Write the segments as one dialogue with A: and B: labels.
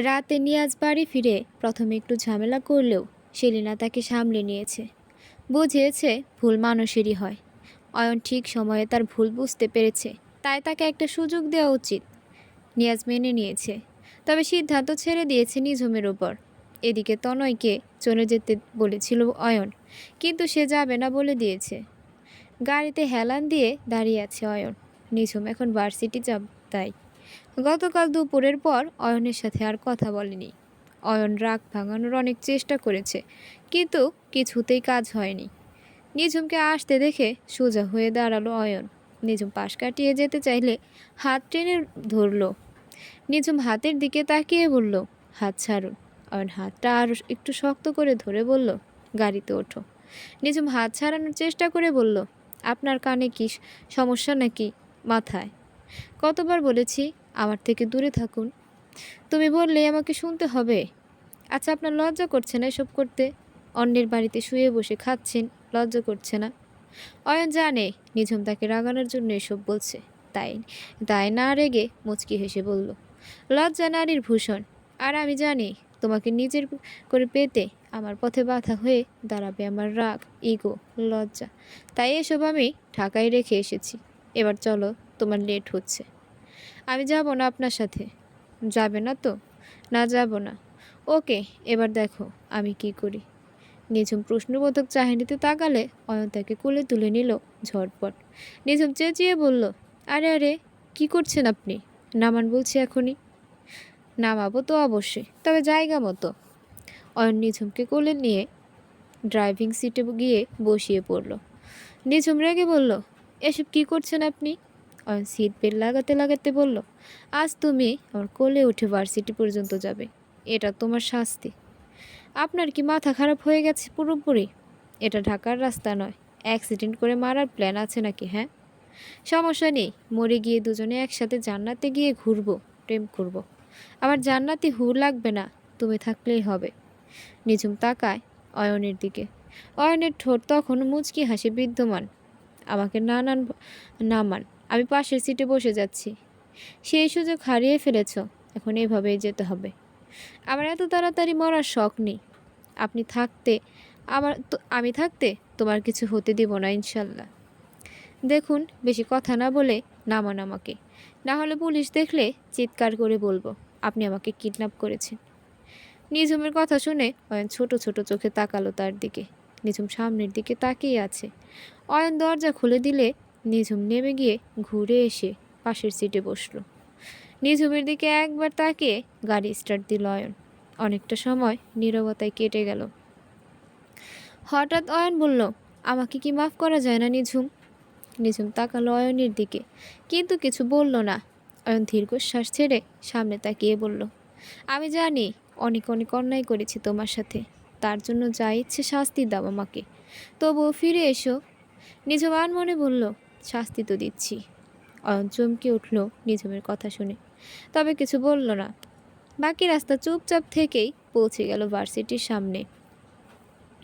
A: রাতে নিয়াজ বাড়ি ফিরে প্রথমে একটু ঝামেলা করলেও সেলিনা তাকে সামলে নিয়েছে। বুঝিয়েছে ভুল মানুষেরই হয়। অয়ন ঠিক সময়ে তার ভুল বুঝতে পেরেছে, তাই তাকে একটা সুযোগ দেওয়া উচিত। নিয়াজ মেনে নিয়েছে, তবে সিদ্ধান্ত ছেড়ে দিয়েছে নিঝুমের ওপর। এদিকে তনয়কে চলে যেতে বলেছিল অয়ন, কিন্তু সে যাবে না বলে দিয়েছে। গাড়িতে হেলান দিয়ে দাঁড়িয়ে আছে অয়ন। নিঝুম এখন ভার্সিটি যাব, তাই গতকাল দুপুরের পর অয়নের সাথে আর কথা বলেনি। অয়ন রাগ ভাঙানোর অনেক চেষ্টা করেছে, কিন্তু কিছুতেই কাজ হয়নি। নিঝুমকে আসতে দেখে সোজা হয়ে দাঁড়ালো অয়ন। নিঝুম পাশ কাটিয়ে যেতে চাইলে হাত টেনে ধরল। নিঝুম হাতের দিকে তাকিয়ে বলল, হাত ছাড়ুন। অয়ন হাতটা আরও একটু শক্ত করে ধরে বলল, গাড়িতে ওঠো। নিঝুম হাত ছাড়ানোর চেষ্টা করে বলল, আপনার কানে কি সমস্যা নাকি মাথায়? কতবার বলেছি আমার থেকে দূরে থাকুন? তুমি বললেই আমাকে শুনতে হবে? আচ্ছা, আপনার লজ্জা করছে না এসব করতে? অন্যের বাড়িতে শুয়ে বসে খাচ্ছেন, লজ্জা করছে না? অয়ন জানে নিঝুম তাকে রাগানোর জন্য এসব বলছে, তাই তাই না রেগে মুচকি হেসে বলল, লজ্জা নারীর ভূষণ। আর আমি জানি তোমাকে নিজের করে পেতে আমার পথে বাধা হয়ে দাঁড়াবে আমার রাগ, ইগো, লজ্জা। তাই এসব আমি ঢাকায় রেখে এসেছি। এবার চলো, তোমার লেট হচ্ছে। আমি যাব না আপনার সাথে। যাবে না তো? না, যাব না। ওকে, এবার দেখো আমি কি করি। নিঝুম প্রশ্নবোধক চাহিনিতে তাকালে অয়ন তাকে কোলে তুলে নিল ঝটপট। নিঝুম চেঁচিয়ে বলল, আরে আরে, কি করছেন আপনি? নামান বলছি এখনই। নামাবো তো অবশ্যই, তবে জায়গা মতো। অয়ন নিঝুমকে কোলে নিয়ে ড্রাইভিং সিটে গিয়ে বসিয়ে পড়ল। নিঝুম রেগে বলল, এসব কি করছেন আপনি? অয়ন সিট বেল্ট লাগাতে লাগাতে বলল, আজ তুমি আমার কোলে উঠে ভার্সিটি পর্যন্ত যাবে। এটা তোমার শাস্তি। আপনার কি মাথা খারাপ হয়ে গেছে পুরোপুরি? এটা ঢাকার রাস্তা নয়। অ্যাক্সিডেন্ট করে মারার প্ল্যান আছে নাকি? হ্যাঁ, সমস্যা নেই, মরে গিয়ে দুজনে একসাথে জান্নাতে গিয়ে ঘুরবো, প্রেম করব। আমার জান্নাতি হু লাগবে না, তুমি থাকলেই হবে। নিঝুম তাকায় অয়নের দিকে। অয়নের ঠোঁট তখন মুচকি হাসি বিদ্যমান। আমাকে নামান, আমি পাশের সিটে বসে যাচ্ছি। সেই সুযোগ হারিয়ে ফেলেছ, এখন এভাবেই যেতে হবে। আমার এত তাড়াতাড়ি মরার শখ নেই। আপনি থাকতে আমি থাকতে তোমার কিছু হতে দিব না, ইনশাল্লাহ। দেখুন, বেশি কথা না বলে নামান আমাকে, না হলে পুলিশ দেখলে চিৎকার করে বলবো আপনি আমাকে কিডন্যাপ করেছেন। নিঝুমের কথা শুনে অয়ন ছোট ছোট চোখে তাকালো তার দিকে। নিঝুম সামনের দিকে তাকিয়ে আছে। অয়ন দরজা খুলে দিলে নিঝুম নেমে গিয়ে ঘুরে এসে পাশের সিটে বসলো। নিঝুমের দিকে একবার তাকিয়ে গাড়ি স্টার্ট দিল অয়ন। অনেকটা সময় নীরবতায় কেটে গেল। হঠাৎ অয়ন বলল, আমাকে কি মাফ করা যায় না নিঝুম? নিঝুম তাকালো অয়নের দিকে, কিন্তু কিছু বলল না। অয়ন দীর্ঘশ্বাস ছেড়ে সামনে তাকিয়ে বলল, আমি জানি অনেক অনেক অন্যায় করেছি তোমার সাথে, তার জন্য যা ইচ্ছে শাস্তি দাও আমাকে, তবুও ফিরে এসো। নিঝুম আনমনে বলল, শাস্তি তো দিচ্ছি। অয়ন চমকে উঠল নিঝুমের কথা শুনে, তবে কিছু বলল না। বাকি রাস্তা চুপচাপ থেকেই পৌঁছে গেল ভার্সিটির সামনে।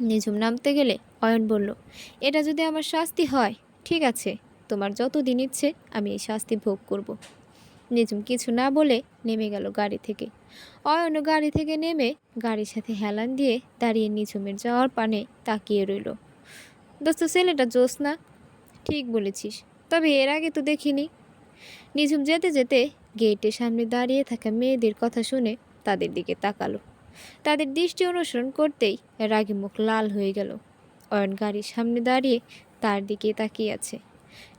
A: নিঝুম নামতে গেলে অয়ন বলল, এটা যদি আমার শাস্তি হয় ঠিক আছে, তোমার যত দিন ইচ্ছে আমি এই শাস্তি ভোগ করব। নিঝুম কিছু না বলে নেমে গেল গাড়ি থেকে। অয়নও গাড়ি থেকে নেমে গাড়ির সাথে হেলান দিয়ে দাঁড়িয়ে নিঝুমের যাওয়ার পানে তাকিয়ে রইল। দোস্ত, ছেলেটা জোস না? ঠিক বলেছিস, তবে এর আগে তো দেখিনি। নিঝুম যেতে যেতে গেটের সামনে দাঁড়িয়ে থাকা মেয়েদের কথা শুনে তাদের দিকে তাকালো। তাদের দৃষ্টি অনুসরণ করতেই রাগে মুখ লাল হয়ে গেল। অয়ন গাড়ির সামনে দাঁড়িয়ে তার দিকে তাকিয়ে আছে।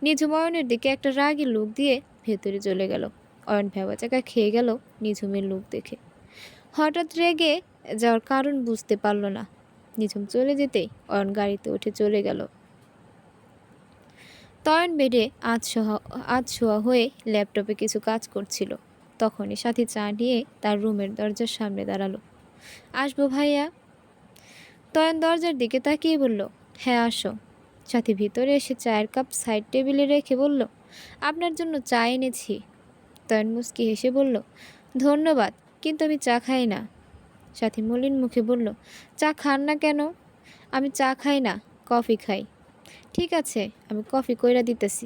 A: নিঝুম অয়নের দিকে একটা রাগী লুক দিয়ে ভেতরে চলে গেল। অয়ন ভেবাচাকা খেয়ে গেল নিঝুমের লুক দেখে। হঠাৎ রেগে যাওয়ার কারণ বুঝতে পারল না। নিঝুম চলে যেতেই অয়ন গাড়িতে উঠে চলে গেল। তয়ন বেডে আধশোয়া হয়ে ল্যাপটপে কিছু কাজ করছিল। তখনই সাথী চা নিয়ে তার রুমের দরজার সামনে দাঁড়ালো। আসবো ভাইয়া? তয়ন দরজার দিকে তাকিয়ে বলল, হ্যাঁ আসো। সাথী ভিতরে এসে চায়ের কাপ সাইড টেবিলে রেখে বলল, আপনার জন্য চা এনেছি। তয়ন মুচকি হেসে বলল, ধন্যবাদ, কিন্তু আমি চা খাই না। সাথী মলিন মুখে বলল, চা খান না কেন? আমি চা খাই না, কফি খাই। ঠিক আছে, আমি কফি কইরা দিতেছি।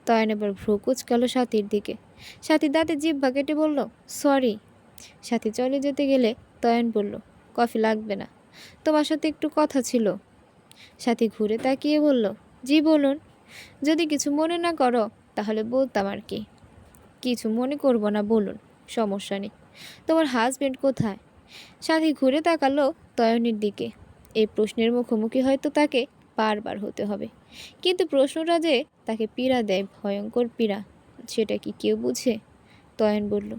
A: তয়ন এবার ভ্রু কুচকালো সাথীর দিকে। সাথী দাঁতে জিহ্বা কেটে বলল, সরি। সাথী চলে যেতে গেলে তয়ন বলল, কফি লাগবে না, তোমার সাথে একটু কথা ছিল। সাথী ঘুরে তাকিয়ে বলল, জি বলুন। যদি কিছু মনে না করো তাহলে বলতাম আর কি। কিছু মনে করব না, বলুন, সমস্যা নেই। তোমার হাজবেন্ড কোথায়? সাথী ঘুরে তাকালো তয়নের দিকে। এই প্রশ্নের মুখোমুখি হয়তো তাকে বারবার হতে হবে, কিন্তু প্রশ্নটা যে তাকে পীড়া দেয়, ভয়ঙ্কর পীড়া, সেটা কি কেউ বুঝে? তয়ন বলল,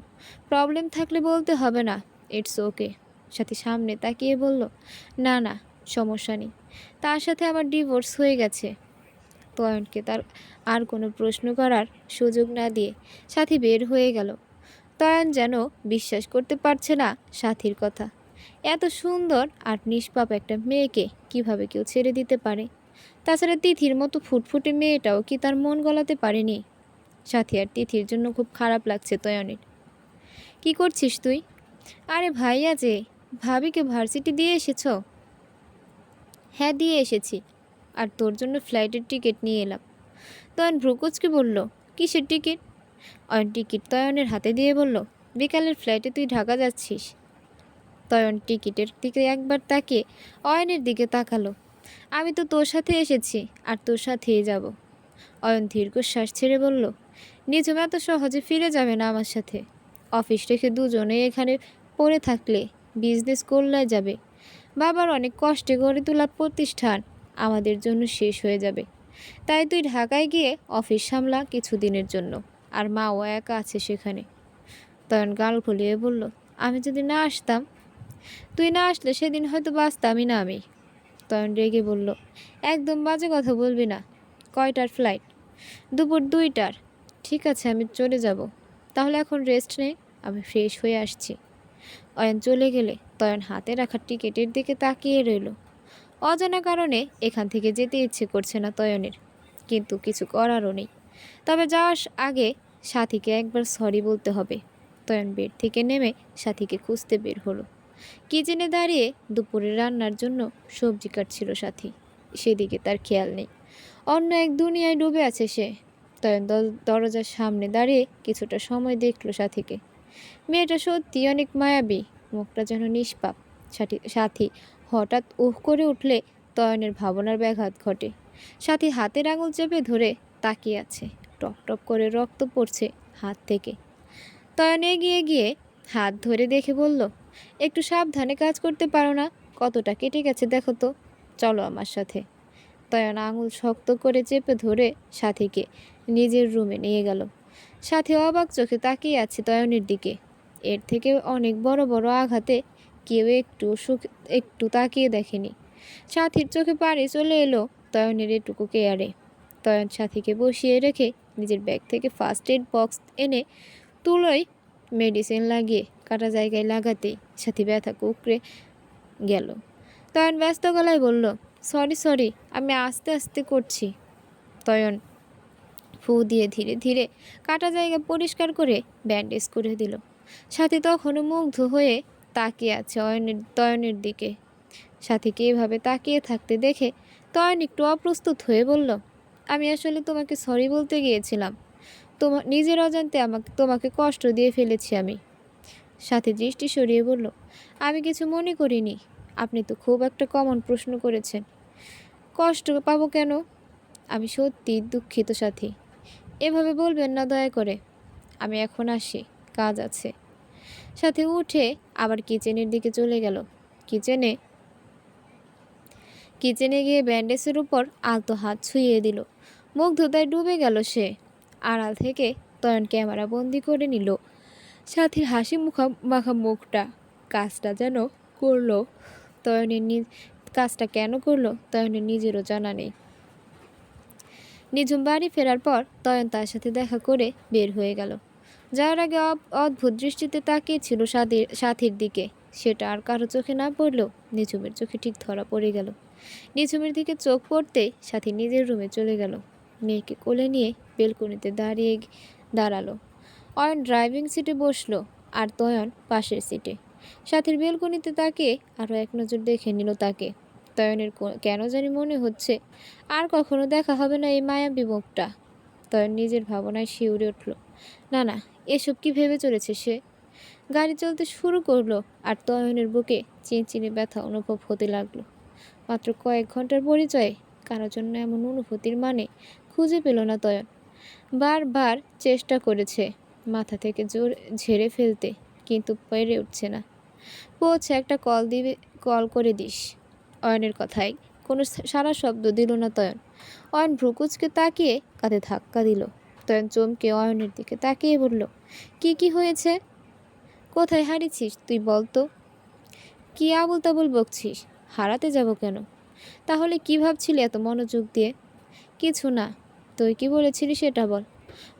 A: প্রবলেম থাকলে বলতে হবে না, ইটস ওকে। সাথী সামনে তাকিয়ে বলল, না না, সমস্যা নেই, তার সাথে আমার ডিভোর্স হয়ে গেছে। তয়নকে তার আর কোনো প্রশ্ন করার সুযোগ না দিয়ে সাথী বের হয়ে গেল। তয়ন যেন বিশ্বাস করতে পারছে না সাথীর কথা। এত সুন্দর আর নিষ্পাপ একটা মেয়েকে কিভাবে কেউ ছেড়ে দিতে পারে? তাছাড়া তিথির মতো ফুটফুটে মেয়েটাও কি তার মন গলাতে পারেনি? সাথী আর তিথির জন্য খুব খারাপ লাগছে তয়নের। কি করছিস তুই? আরে ভাইয়া যে, ভাবিকে ভার্সিটি দিয়ে এসেছ? হ্যাঁ, দিয়ে এসেছি, আর তোর জন্য ফ্লাইটের টিকিট নিয়ে এলাম। তয়ন ভ্রুকুচকে বলল, কিসের টিকিট? অয়ন টিকিট তয়নের হাতে দিয়ে বলল, বিকালের ফ্লাইটে তুই ঢাকা যাচ্ছিস। তয়ন টিকিটের দিকে একবার তাকিয়ে অয়নের দিকে তাকালো। আমি তো তোর সাথে এসেছি, আর তোর সাথেই যাব। অয়ন দীর্ঘশ্বাস ছেড়ে বলল, নিঝুম এত সহজে ফিরে যাবে না আমার সাথে। অফিস রেখে দুজনেই এখানে পড়ে থাকলে বিজনেস করলে যাবে। বাবার অনেক কষ্টে গড়ে তোলা প্রতিষ্ঠান আমাদের জন্য শেষ হয়ে যাবে। তাই তুই ঢাকায় গিয়ে অফিস সামলা কিছুদিনের জন্য, আর মাও একা আছে সেখানে। তয়ন গাল ফুলিয়ে বলল, আমি যদি না আসতাম? তুই না আসলে সেদিন হয়তো বাঁচতামই না আমি। তয়ন রেগে বলল, একদম বাজে কথা বলবি না। কয়টার ফ্লাইট? দুপুর 2টার। ঠিক আছে, আমি চলে যাব। তাহলে এখন রেস্ট নে, আমি ফ্রেশ হয়ে আসছি। অয়ন চলে গেলে তয়ন হাতে রাখা টিকিটের দিকে তাকিয়ে রইল। অজানা কারণে এখান থেকে যেতে ইচ্ছে করছে না তয়নের, কিন্তু কিছু করারও নেই। তবে যাওয়ার আগে সাথীকে একবার সরি বলতে হবে। তয়ন বেড থেকে নেমে সাথীকে খুঁজতে বের হলো। কিচেনে দাঁড়িয়ে দুপুরে রান্নার জন্য সবজি কাটছিল সাথী, সেদিকে তার খেয়াল নেই। অন্য এক দুনিয়ায় ডুবে আছে সে। তয়ন দরজার সামনে দাঁড়িয়ে কিছুটা সময় দেখল সাথীকে। মেয়েটা সত্যি অনেক মায়াবী, মুখটা যেন নিষ্পাপ। সাথী হঠাৎ উহ করে উঠলে তয়নের ভাবনার ব্যাঘাত ঘটে। সাথী হাতের আঙুল চেপে ধরে তাকিয়ে আছে, টপ টপ করে রক্ত পড়ছে হাত থেকে। তয়ন এগিয়ে গিয়ে হাত ধরে দেখে বলল, একটু সাবধানে কাজ করতে পারো না? কতটা কেটে গেছে দেখো তো, চলো আমার সাথে। তয়ন আঙুল শক্ত করে চেপে ধরে সাথীকে নিজের রুমে নিয়ে গেল। সাথী অবাক চোখে তাকিয়ে আছে তয়নের দিকে। এর থেকে অনেক বড় বড় আঘাতে কেউ একটু তাকিয়ে দেখেনি। সাথীর চোখে পানি চলে এলো তয়নের এটুকু কেয়ারে। তয়ন সাথীকে বসিয়ে রেখে নিজের ব্যাগ থেকে ফার্স্ট এড বক্স এনে তুলোয় মেডিসিন লাগিয়ে কাটা জায়গায় লাগাতেই সাথী ব্যথা কুকড়ে গেল। তয়ন ব্যস্ত গলায় বলল, সরি সরি, আমি আস্তে আস্তে করছি। তয়ন ফু দিয়ে ধীরে ধীরে কাটা জায়গা পরিষ্কার করে ব্যান্ডেজ করে দিল। সাথী তখনও মুগ্ধ হয়ে তাকিয়ে আছে তয়নের দিকে। সাথীকে এভাবে তাকিয়ে থাকতে দেখে তয়ন একটু অপ্রস্তুত হয়ে বলল, আমি আসলে তোমাকে সরি বলতে গিয়েছিলাম। নিজের অজান্তে তোমাকে কষ্ট দিয়ে ফেলেছি আমি। সাথী দৃষ্টি সরিয়ে বলল, আমি কিছু মনে করিনি। আপনি তো খুব একটা কমন প্রশ্ন করেছেন। কষ্ট পাবো কেন? আমি সত্যি দুঃখিত সাথী, এভাবে বলবেন না দয়া করে। আমি এখন আসি, কাজ আছে। সাথে উঠে আবার কিচেনের দিকে চলে গেল। কিচেনে কিচেনে গিয়ে ব্যান্ডেজের উপর আলতো হাত ছুঁয়ে দিল। মুগ্ধতায় ডুবে গেল সে। আড়াল থেকে তয়ন ক্যামেরা বন্দি করে নিল সাথীর হাসি মাখা মুখটা। কাজটা যেন করলো তয়নের কাজটা কেন করলো তয়নের নিজেরও জানা নেই। নিঝুম বাড়ি ফেরার পর তয়ন তার সাথে দেখা করে বের হয়ে গেল। যাওয়ার আগে অদ্ভুত দৃষ্টিতে তাকিয়েছিল সাথীর দিকে। সেটা আর কারো চোখে না পড়লেও নিঝুমের চোখে ঠিক ধরা পড়ে গেল। নিঝুমের দিকে চোখ পড়তে সাথী নিজের রুমে চলে গেল। মেয়েকে কোলে নিয়ে বেলকনিতে দাঁড়ালো। অয়ন ড্রাইভিং সিটে বসলো, আর তয়ন পাশের সিটে। সাথীর বেলকনিতে তাকিয়ে আরও এক নজর দেখে নিল তাকে। তয়নের কেন জানি মনে হচ্ছে আর কখনো দেখা হবে না এই মায়াবী মুখটা। তয়ন নিজের ভাবনায় শিউরে উঠল। না না, এসব কি ভেবে চলেছে সে? গাড়ি চলতে শুরু করলো আর তয়নের বুকে চিনচিনে ব্যথা অনুভব হতে লাগলো। মাত্র কয়েক ঘন্টার পরিচয়ে কারোর জন্য এমন অনুভূতির মানে খুঁজে পেল না তয়ন। বারবার চেষ্টা করেছে মাথা থেকে জোর ঝেড়ে ফেলতে, কিন্তু পেরে উঠছে না। পৌঁছে একটা কল করে দিস। অয়নের কথায় কোনো সারা শব্দ দিল না তয়ন। অয়ন ভ্রুকুচকে তাকিয়ে কাঁধে ধাক্কা দিল। তয়ন চমকে অয়নের দিকে তাকিয়ে বলল, কি হয়েছে? কোথায় হারিয়েছিস তুই বলতো? কি আবুল তাবুল বকছিস? হারাতে যাব কেন? তাহলে কি ভাবছিলি এত মনোযোগ দিয়ে? কিছু না। তুই কি বলেছিলি সেটা বল।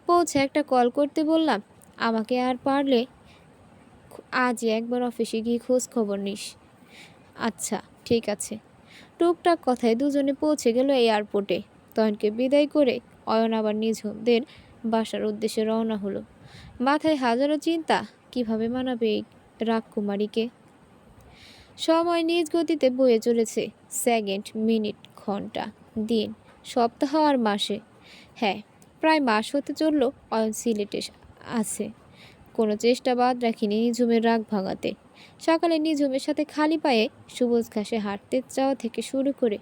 A: পৌঁছে একটা কল করতে বললাম। আমাকে আর পারলে আজই একবার অফিসে গিয়ে খোঁজ খবর নিস। আচ্ছা ঠিক আছে। টুকটাক কথায় দুজনে পৌঁছে গেল এয়ারপোর্টে। তয়নকে বিদায় করে অয়ন আবার নিজদের বাসার উদ্দেশ্যে রওনা হলো। মাথায় হাজারো চিন্তা, কিভাবে মানাবে এই রাজকুমারীকে। সময় নিজ গতিতে বয়ে চলেছে। সেকেন্ড, মিনিট, ঘন্টা, দিন, সপ্তাহ আর মাসে। হ্যাঁ, প্রায় মাস হতে চলল অয়ন সিলেটে আছে। কোনো চেষ্টা বাদ রাখিনি নিঝুমের রাগ ভাঙাতে। সকালে নিঝুমের সাথে খালি পায়ে সবুজ ঘাসে হাঁটতে যাওয়া থেকে শুরু করে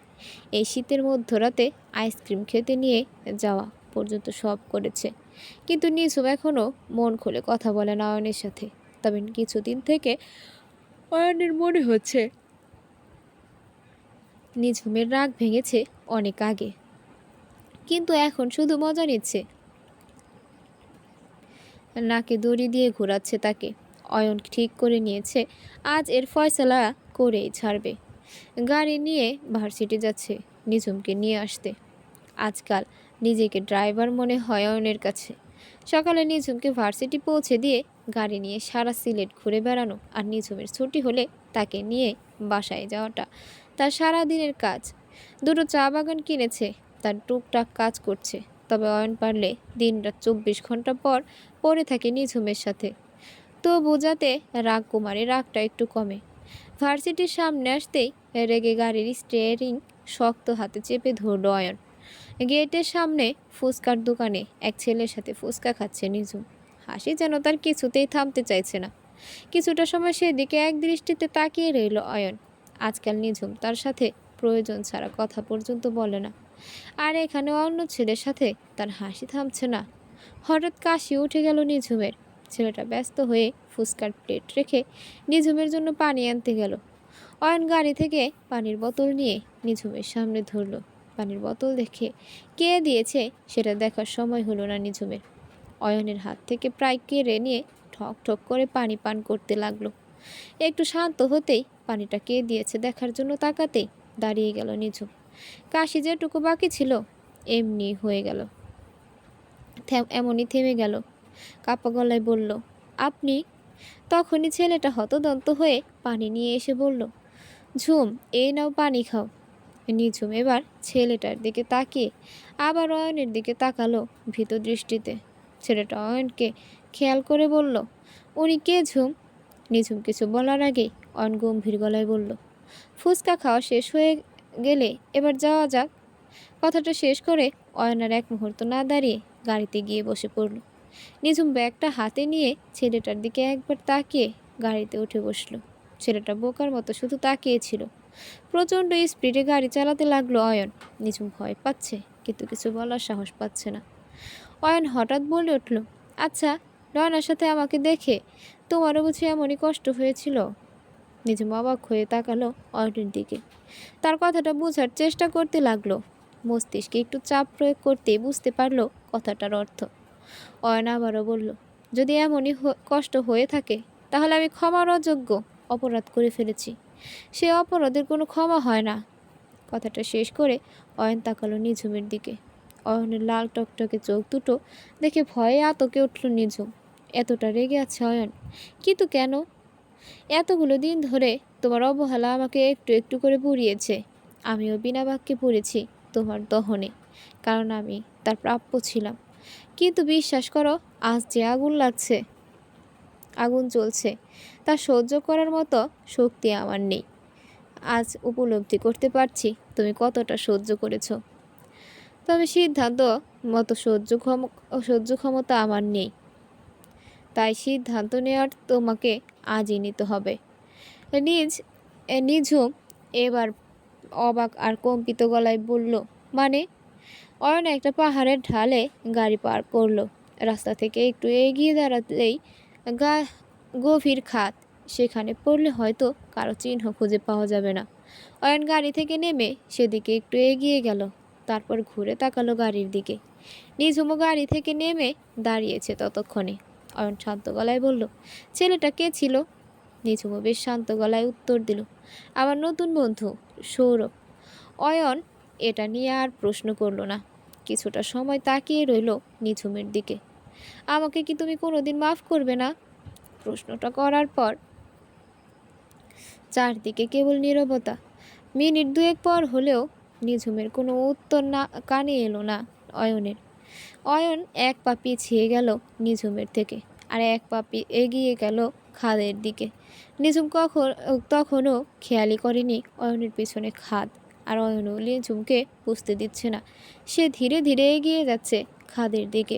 A: এই শীতের মধ্যরাতে আইসক্রিম খেতে নিয়ে যাওয়া পর্যন্ত সব করেছে। কিন্তু নিঝুম এখনও মন খুলে কথা বলে না অয়নের সাথে। তবে কিছুদিন থেকে অয়নের মনে হচ্ছে নিঝুমের রাগ ভেঙেছে অনেক আগে, কিন্তু এখন শুধু মজা নিচ্ছে। নাকে দড়ি দিয়ে ঘোরাচ্ছে তাকে। অয়ন ঠিক করে নিয়েছে আজ এর ফয়সালা করেই ছাড়বে। গাড়ি নিয়ে ভার্সিটি যাচ্ছে নিঝুমকে নিয়ে আসতে। আজকাল নিজেকে ড্রাইভার মনে হয় অয়নের কাছে। সকালে নিঝুমকে ভার্সিটি পৌঁছে দিয়ে গাড়ি নিয়ে সারা সিলেট ঘুরে বেড়ানো আর নিঝুমের ছুটি হলে তাকে নিয়ে বাসায় যাওয়াটা তার সারা দিনের কাজ। দুটো চা বাগান কিনেছে, তার টুকটাক কাজ করছে। তবে অয়ন পারলে দিনরাত 24 ঘন্টা পর পড়ে থাকে নিঝুমের সাথে। তো বোঝাতে রাগকুমারের রাগটা একটু কমে। ভার্সিটির সামনে আসতেই রেগে গাড়ির স্টিয়ারিং শক্ত হাতে চেপে ধরল অয়ন। গেটের সামনে ফুচকার দোকানে এক ছেলের সাথে ফুচকা খাচ্ছে নিঝুম। হাসি যেন তার কিছুতেই থামতে চাইছে না। কিছুটা সময় সেদিকে এক দৃষ্টিতে তাকিয়ে রইল অয়ন। আজকাল নিঝুম তার সাথে প্রয়োজন ছাড়া কথা পর্যন্ত বলে না, আর এখানে অন্য ছেলের সাথে তার হাসি থামছে না। হঠাৎ কাশি উঠে গেল নিঝুমের। ছেলেটা ব্যস্ত হয়ে ফুচকার প্লেট রেখে নিঝুমের জন্য পানি আনতে গেল। অয়ন গাড়ি থেকে পানির বোতল নিয়ে নিঝুমের সামনে ধরল। পানির বোতল দেখে কে দিয়েছে সেটা দেখার সময় হলো না নিঝুমের। অয়নের হাত থেকে প্রায় কেড়ে নিয়ে ঠক ঠক করে পানি পান করতে লাগলো। একটু শান্ত হতেই পানিটা কে দিয়েছে দেখার জন্য তাকাতেই দাঁড়িয়ে গেল নিঝুম। কাশি যেটুকু বাকি ছিল এমনি হয়ে গেল, এমনই থেমে গেল। কাপা গলায় বলল, আপনি? তখনই ছেলেটা হতদন্ত হয়ে পানি নিয়ে এসে বলল, ঝুম, এই নাও পানি খাও। নিঝুম এবার ছেলেটার দিকে তাকিয়ে আবার অয়নের দিকে তাকালো ভীত দৃষ্টিতে। ছেলেটা অয়নকে খেয়াল করে বলল, উনি কে ঝুম? নিঝুম কিছু বলার আগেই অয়ন গম্ভীর গলায় বলল, ফুচকা খাওয়া শেষ হয়ে গেলে এবার যাওয়া যাক। কথাটা শেষ করে অয়ন আর এক মুহূর্ত না দাঁড়িয়ে গাড়িতে গিয়ে বসে পড়ল। নিঝুম ব্যাগটা হাতে নিয়ে ছেলেটার দিকে একবার তাকিয়ে গাড়িতে উঠে বসলো। ছেলেটা বোকার মতো শুধু তাকিয়েছিল। প্রচণ্ড স্পিডে গাড়ি চালাতে লাগলো অয়ন। নিঝুম ভয় পাচ্ছে, কিন্তু কিছু বলার সাহস পাচ্ছে না। অয়ন হঠাৎ বলে উঠল, আচ্ছা, রয়নার সাথে আমাকে দেখে তোমারও বুঝি এমনই কষ্ট হয়েছিল? নিঝুম অবাক হয়ে তাকালো অয়নের দিকে। তার কথাটা বোঝার চেষ্টা করতে লাগলো। মস্তিষ্কে একটু চাপ প্রয়োগ করতেই বুঝতে পারলো কথাটার অর্থ। অয়ন আবারও বলল, যদি এমনই কষ্ট হয়ে থাকে তাহলে আমি ক্ষমার অযোগ্য অপরাধ করে ফেলেছি। সে অপরাধের কোনো ক্ষমা হয় না। কথাটা শেষ করে অয়ন তাকালো নিঝুমের দিকে। অয়নের লাল টকটকে চোখ দুটো দেখে ভয়ে আতকে উঠল নিঝুম। এতটা রেগে আছে অয়ন, কিন্তু কেন? এতগুলো দিন ধরে তোমার অবহেলা আমাকে একটু একটু করে পুড়িয়েছে। আমিও বিনা বাক্যে পড়েছি তোমার দহনে, কারণ আমি তার প্রাপ্য ছিলাম। কিন্তু বিশ্বাস করো, আজ যে আগুন লাগছে, আগুন জ্বলছে, তা সহ্য করার মতো শক্তি আমার নেই। আজ উপলব্ধি করতে পারছি তুমি কতটা সহ্য করেছ। তবে সিদ্ধান্ত মতো সহ্য ক্ষমতা আমার নেই। তাই সিদ্ধান্ত নেওয়ার তোমাকে আজই নিতে হবে। নিঝুম এবার অবাক আর কম্পিত গলায় বলল, মানে? অয়ন একটা পাহাড়ের ঢালে গাড়ি পার করলো। রাস্তা থেকে একটু এগিয়ে দাঁড়াতেই গভীর খাদ। সেখানে পড়লে হয়তো কারো চিহ্ন খুঁজে পাওয়া যাবে না। অয়ন গাড়ি থেকে নেমে সেদিকে একটু এগিয়ে গেল। তারপর ঘুরে তাকালো গাড়ির দিকে। নিঝুমও গাড়ি থেকে নেমে দাঁড়িয়েছে ততক্ষণে। অয়ন শান্ত গলায় বলল, ছেলেটা কে ছিল? নিঝুমও বেশ শান্ত গলায় উত্তর দিল, আমার নতুন বন্ধু সৌরভ। অয়ন এটা নিয়ে আর প্রশ্ন করল না। কিছুটা সময় তাকিয়ে রইল নিঝুমের দিকে। আমাকে কি তুমি কোনোদিন মাফ করবে না? প্রশ্নটা করার পর চারদিকে কেবল নীরবতা। মিনিট দুয়েক পর হলেও নিঝুমের কোনো উত্তর না কানে এলো না অয়নের। অয়ন এক পা পিছিয়ে গেল নিঝুমের থেকে, আর এক পা এগিয়ে গেল খাদের দিকে। নিঝুম তখনও খেয়ালই করেনি অয়নের পেছনে খাদ, আর অয়নও নিঝুমকে বুঝতে দিচ্ছে না। সে ধীরে ধীরে এগিয়ে যাচ্ছে খাদের দিকে।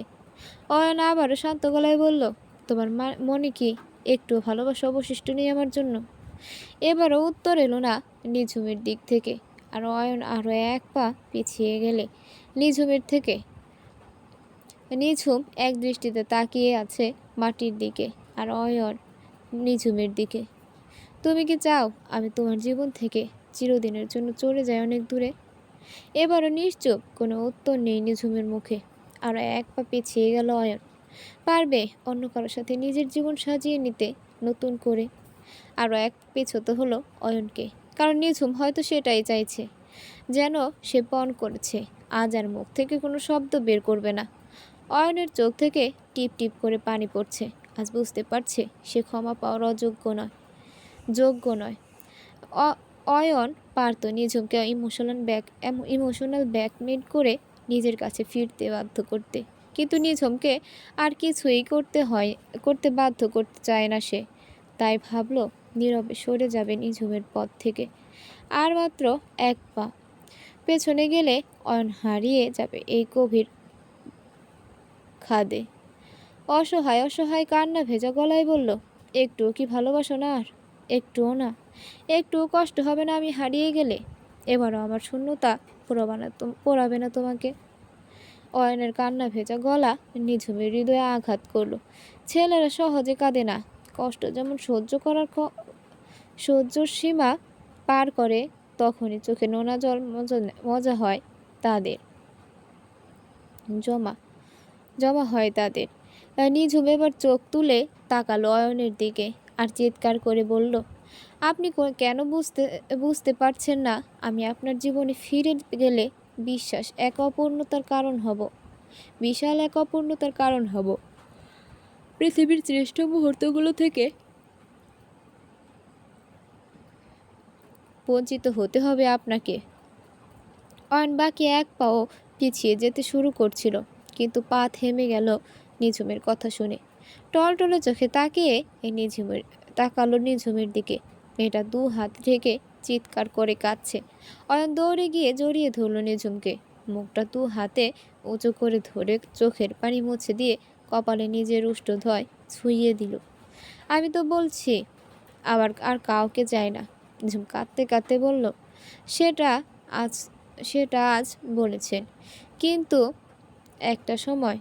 A: অয়ন আবারও শান্ত গলায় বলল, তোমার মনে কি একটু ভালোবাসা অবশিষ্ট নেই আমার জন্য? এবারও উত্তর এলো না নিঝুমের দিক থেকে, আর অয়ন আরও এক পা পিছিয়ে গেলে নিঝুমের থেকে। নিঝুম এক দৃষ্টিতে তাকিয়ে আছে মাটির দিকে, আর অয়ন নিঝুমের দিকে। তুমি কি চাও আমি তোমার জীবন থেকে চিরদিনের জন্য চলে যাই অনেক দূরে? এবারও নিশ্চুপ, কোনো উত্তর নেই নিঝুমের মুখে। আরও এক পা পিছিয়ে গেল অয়ন। পারবে অন্য কারোর সাথে নিজের জীবন সাজিয়ে নিতে নতুন করে? আরও এক পেছোতে হলো অয়নকে, কারণ নিঝুম হয়তো সেটাই চাইছে। যেন সে পণ করেছে, আজ আর মুখ থেকে কোনো শব্দ বের করবে না। অয়নের চোখ থেকে টিপ টিপ করে পানি পড়ছে। আজ বুঝতে পারছে সে ক্ষমা পাওয়ার যোগ্য নয়। অয়ন পারত নিঝুমকে ইমোশনাল ব্যাকমেল করে নিজের কাছে ফিরতে বাধ্য করতে, কিন্তু নিঝুমকে আর কিছুই করতে বাধ্য করতে চায় না সে। তাই ভাবলো নীরবে সরে যাবে নিঝুমের পথ থেকে। আর মাত্র এক পা পেছনে গেলে অয়ন হারিয়ে যাবে এই গভীর খাদে। অসহায় অসহায় কান্না ভেজা গলায় বলল, একটুও কি ভালোবাসো না? আর একটুও না? একটুও কষ্ট হবে না আমি হারিয়ে গেলে? এবারও আমার শূন্যতা পোড়াবে না তোমাকে? অয়নের কান্না ভেজা গলা নিঝুমের হৃদয়ে আঘাত করলো। ছেলেরা সহজে কাঁদে না। কষ্ট যেমন সহ্যর সীমা পার করে, তখনই চোখে নোনা জল মজা হয় তাদের জমা হয় তাদের। নিঝুম এবার চোখ তুলে তাকালো অয়নের দিকে, আর চিৎকার করে বলল, আপনি কেন বুঝতে পারছেন না? আমি আপনার জীবনে ফিরে গেলে বিশ্বাস এক অপূর্ণতার কারণ হব, বিশাল এক অপূর্ণতার কারণ হব। পৃথিবীর শ্রেষ্ঠ মুহূর্তগুলো থেকে বঞ্চিত হতে হবে আপনাকে। অয়ন বাকি এক পাও পিছিয়ে যেতে শুরু করছিল, কিন্তু পা থেমে গেল নিঝুমের কথা শুনে। টলটলে চোখে তাকালো নিঝুমের দিকে। মেয়েটা দু হাত ঢেকে চিৎকার করে কাঁদছে। অয়ন দৌড়ে গিয়ে জড়িয়ে ধরল নিঝুমকে। মুখটা দু হাতে উঁচু করে ধরে চোখের পানি মুছে দিয়ে কপালে নিজের উষ্ঠধয় ছুঁইয়ে দিল। আমি তো বলছি আর কাউকে চাই না। নিঝুম কাঁদতে কাঁদতে বলল, সেটা আজ বলেছেন, কিন্তু একটা সময়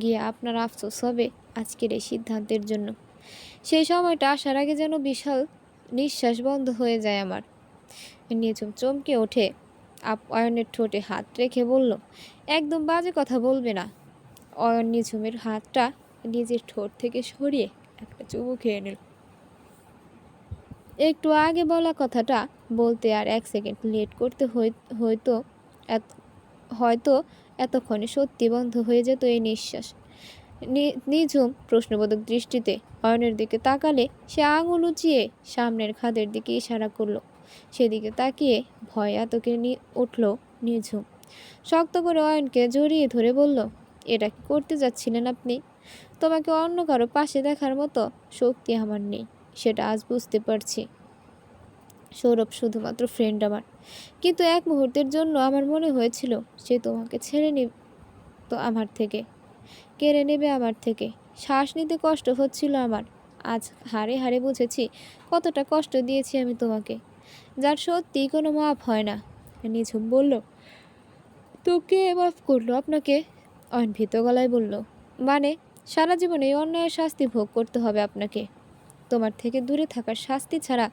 A: গিয়ে আপনার আফসোস হবে আজকের এই সিদ্ধান্তের জন্য। সেই সময়টা আসার আগে যেন বিশাল নিঃশ্বাস বন্ধ হয়ে যায় আমার। নিঝুম চমকে ওঠে অয়নের ঠোঁটে হাত রেখে বলল, একদম বাজে কথা বলবে না। অয়ন নিঝুমের হাতটা নিজের ঠোঁট থেকে সরিয়ে একটা চুমু খেয়ে নিল। একটু আগে বলা কথাটা বলতে আর এক সেকেন্ড লেট করতে হয়তো এতক্ষণে সত্যি বন্ধ হয়ে যেত এই নিঃশ্বাস। নিঝুম প্রশ্নবোধক দৃষ্টিতে অয়নের দিকে তাকালে সে আঙুল উঁচিয়ে সামনের খাদের দিকে ইশারা করলো। সেদিকে তাকিয়ে ভয় আতকে উঠল নিঝুম। শক্ত করে অয়নকে জড়িয়ে ধরে বলল, এটা কি করতে যাচ্ছিলেন আপনি? তোমাকে অন্য কারো পাশে দেখার মতো শক্তি আমার নেই, সেটা আজ বুঝতে পারছি। সৌরভ শুধুমাত্র ফ্রেন্ড আমার, কিন্তু এক মুহূর্তের জন্য আমার মনে হয়েছিল সে তোমাকে কেড়ে নেবে আমার থেকে। শ্বাস নিতে কষ্ট হচ্ছিল আমার। আজ হাড়ে হাড়ে বুঝেছি কতটা কষ্ট দিয়েছি আমি তোমাকে, যার সত্যিই কোনো মাপ হয় না। নিঝুম বলল, তো কে মাফ করলো আপনাকে? অয়ন ভীত গলায় বলল, মানে সারা জীবন এই অন্যায়ের শাস্তি ভোগ করতে হবে আপনাকে। তোমার থেকে দূরে থাকার শাস্তি ছাড়া